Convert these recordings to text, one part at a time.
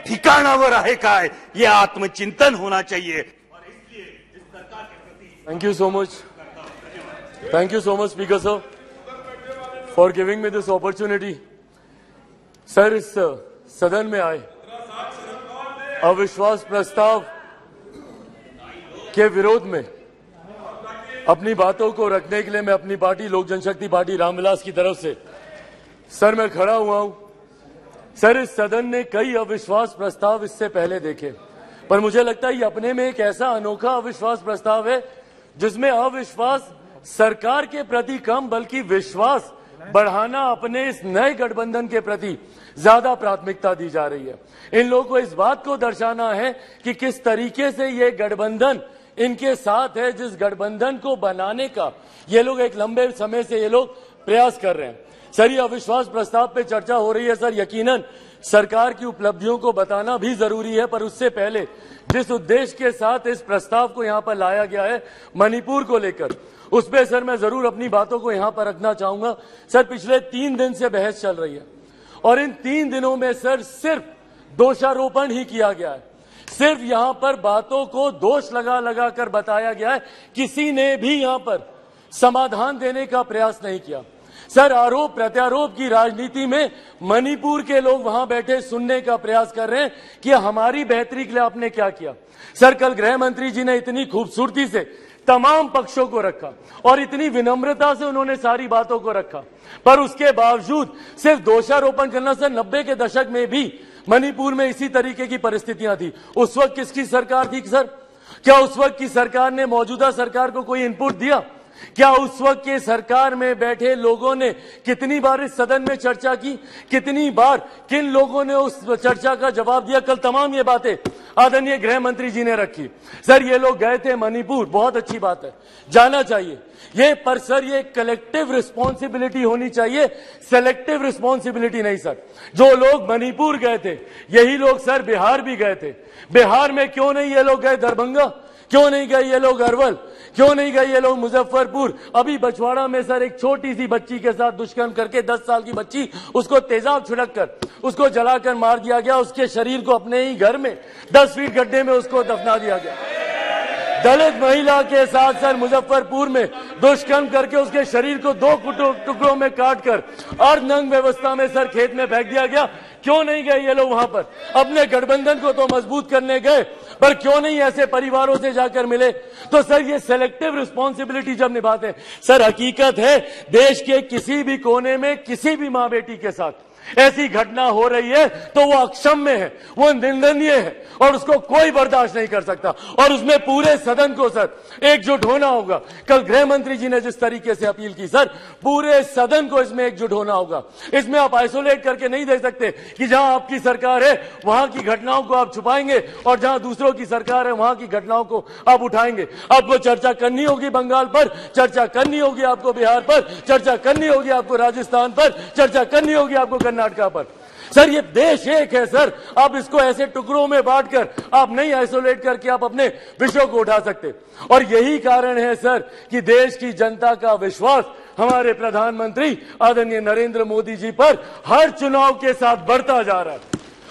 ठिकाणावर आहे काय, ये आत्मचिंतन होना चाहिए। Thank you so much. Thank you so much, Speaker sir, for giving me this opportunity. Sir, इस सदन में आए अविश्वास प्रस्ताव के विरोध में अपनी बातों को रखने के लिए मैं अपनी पार्टी लोक जनशक्ति पार्टी रामविलास की तरफ से सर मैं खड़ा हुआ हूं। सर, इस सदन ने कई अविश्वास प्रस्ताव इससे पहले देखे, पर मुझे लगता है ये अपने में एक ऐसा अनोखा अविश्वास प्रस्ताव है जिसमें अविश्वास सरकार के प्रति कम बल्कि विश्वास बढ़ाना अपने इस नए गठबंधन के प्रति ज्यादा प्राथमिकता दी जा रही है। इन लोगों को इस बात को दर्शाना है कि किस तरीके से ये गठबंधन इनके साथ है, जिस गठबंधन को बनाने का ये लोग एक लंबे समय से ये लोग प्रयास कर रहे हैं। सर, ये अविश्वास प्रस्ताव पे चर्चा हो रही है। सर, यकीनन सरकार की उपलब्धियों को बताना भी जरूरी है, पर उससे पहले जिस उद्देश्य के साथ इस प्रस्ताव को यहां पर लाया गया है मणिपुर को लेकर, उस पर सर मैं जरूर अपनी बातों को यहां पर रखना चाहूंगा। सर, पिछले 3 दिन से बहस चल रही है और इन 3 दिनों में सर सिर्फ दोषारोपण ही किया गया है। सिर्फ यहां पर बातों को दोष लगा लगा कर बताया गया है, किसी ने भी यहां पर समाधान देने का प्रयास नहीं किया। सर, आरोप प्रत्यारोप की राजनीति में मणिपुर के लोग वहां बैठे सुनने का प्रयास कर रहे हैं कि हमारी बेहतरी के लिए आपने क्या किया। सर, कल गृह मंत्री जी ने इतनी खूबसूरती से तमाम पक्षों को रखा और इतनी विनम्रता से उन्होंने सारी बातों को रखा, पर उसके बावजूद सिर्फ दोषारोपण करना। सर, 90 के दशक में भी मणिपुर में इसी तरीके की परिस्थितियां थी। उस वक्त किसकी सरकार थी सर? क्या उस वक्त की सरकार ने मौजूदा सरकार को कोई इनपुट दिया? क्या उस वक्त के सरकार में बैठे लोगों ने कितनी बार इस सदन में चर्चा की? कितनी बार किन लोगों ने उस चर्चा का जवाब दिया? कल तमाम ये बातें आदरणीय गृह मंत्री जी ने रखी। सर, ये लोग गए थे मणिपुर, बहुत अच्छी बात है, जाना चाहिए ये, पर सर ये कलेक्टिव रिस्पॉन्सिबिलिटी होनी चाहिए, सेलेक्टिव रिस्पॉन्सिबिलिटी नहीं। सर, जो लोग मणिपुर गए थे यही लोग सर बिहार भी गए थे। बिहार में क्यों नहीं ये लोग गए दरभंगा? क्यों नहीं गए ये लोग अरवल? क्यों नहीं गए ये लोग मुजफ्फरपुर? अभी बछवाड़ा में सर एक छोटी सी बच्ची के साथ दुष्कर्म करके 10 साल की बच्ची, उसको तेजाब छिड़क कर उसको जलाकर मार दिया गया। उसके शरीर को अपने ही घर में 10 फीट गड्ढे में उसको दफना दिया गया। दलित महिला के साथ सर मुजफ्फरपुर में दुष्कर्म करके उसके शरीर को 2 टुकड़ों में काटकर अर्धनग्न व्यवस्था में सर खेत में फेंक दिया गया। क्यों नहीं गए ये लोग वहां पर? अपने गठबंधन को तो मजबूत करने गए, पर क्यों नहीं ऐसे परिवारों से जाकर मिले? तो सर ये सेलेक्टिव रिस्पॉन्सिबिलिटी जब निभाते हैं, सर हकीकत है देश के किसी भी कोने में किसी भी मां बेटी के साथ ऐसी घटना हो रही है तो वो अक्षम्य है, वो निंदनीय है और उसको कोई बर्दाश्त नहीं कर सकता, और उसमें पूरे सदन को सर एकजुट होना होगा। कल गृह मंत्री जी ने जिस तरीके से अपील की, सर पूरे सदन को इसमें एकजुट होना होगा। इसमें आप आइसोलेट करके नहीं दे सकते कि जहां आपकी सरकार है वहां की घटनाओं को आप छुपाएंगे और जहां दूसरों की सरकार है वहां की घटनाओं को आप उठाएंगे। आपको चर्चा करनी होगी बंगाल पर, चर्चा करनी होगी आपको बिहार पर, चर्चा करनी होगी आपको राजस्थान पर, चर्चा करनी होगी आपको कर्नाटका पर। सर ये देश एक है सर, आप इसको ऐसे टुकड़ों में बांटकर आप नहीं आइसोलेट करके आप अपने विषयों को उठा सकते। और यही कारण है सर कि देश की जनता का विश्वास हमारे प्रधानमंत्री आदरणीय नरेंद्र मोदी जी पर हर चुनाव के साथ बढ़ता जा रहा है।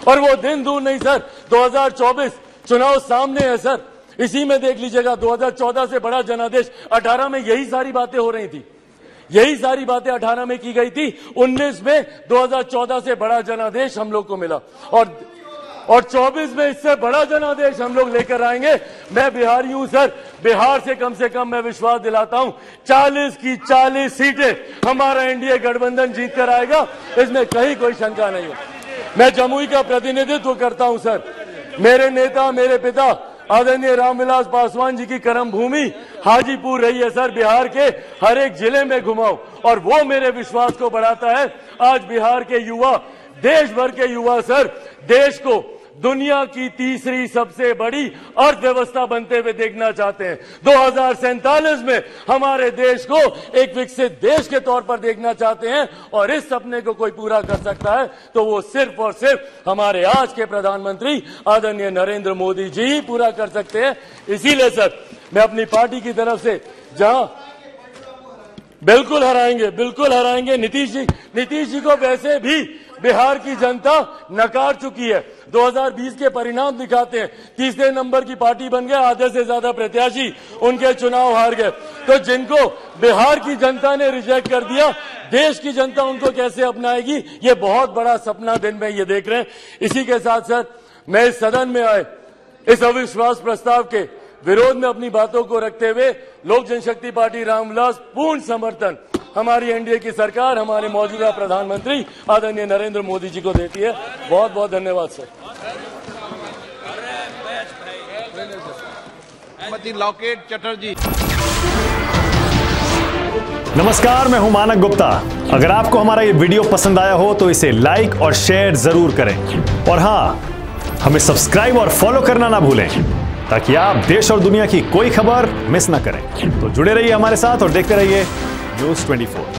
और वो दिन दूर नहीं सर, 2024 चुनाव सामने है सर, इसी में देख लीजिएगा 2014 से बड़ा जनादेश 18 में यही सारी बातें हो रही थी, यही सारी बातें 18 में की गई थी। 19 में 2014 से बड़ा जनादेश हम लोग को मिला और 24 में इससे बड़ा जनादेश हम लोग लेकर आएंगे। मैं बिहारी हूं सर, बिहार से कम मैं विश्वास दिलाता हूं 40 की 40 सीटें हमारा एनडीए गठबंधन जीत कर आएगा, इसमें कहीं कोई शंका नहीं है। मैं जमुई का प्रतिनिधित्व करता हूं सर, मेरे नेता मेरे पिता आदरणीय रामविलास पासवान जी की कर्म भूमि हाजीपुर रही है सर। बिहार के हर एक जिले में घुमाओ और वो मेरे विश्वास को बढ़ाता है। आज बिहार के युवा, देश भर के युवा सर देश को दुनिया की तीसरी सबसे बड़ी अर्थव्यवस्था बनते हुए देखना चाहते हैं। 2047 में हमारे देश को एक विकसित देश के तौर पर देखना चाहते हैं, और इस सपने को कोई पूरा कर सकता है तो वो सिर्फ और सिर्फ हमारे आज के प्रधानमंत्री आदरणीय नरेंद्र मोदी जी ही पूरा कर सकते हैं। इसीलिए सर मैं अपनी पार्टी की तरफ से जहां बिल्कुल हराएंगे नीतीश जी को वैसे भी बिहार की जनता नकार चुकी है। 2020 के परिणाम दिखाते हैं, तीसरे नंबर की पार्टी बन गए, आधे से ज्यादा प्रत्याशी उनके चुनाव हार गए। तो जिनको बिहार की जनता ने रिजेक्ट कर दिया, देश की जनता उनको कैसे अपनाएगी, ये बहुत बड़ा सपना दिन में ये देख रहे हैं। इसी के साथ साथ मैं इस सदन में आए इस अविश्वास प्रस्ताव के विरोध में अपनी बातों को रखते हुए लोक जनशक्ति पार्टी रामविलास पूर्ण समर्थन हमारी एनडीए की सरकार, हमारे मौजूदा प्रधानमंत्री आदरणीय नरेंद्र मोदी जी को देती है। बहुत बहुत धन्यवाद सर। लॉकेट चटर्जी। नमस्कार, मैं हूं मानक गुप्ता। अगर आपको हमारा ये वीडियो पसंद आया हो तो इसे लाइक और शेयर जरूर करें, और हां, हमें सब्सक्राइब और फॉलो करना ना भूलें ताकि आप देश और दुनिया की कोई खबर मिस ना करें। तो जुड़े रहिए हमारे साथ और देखते रहिए News 24।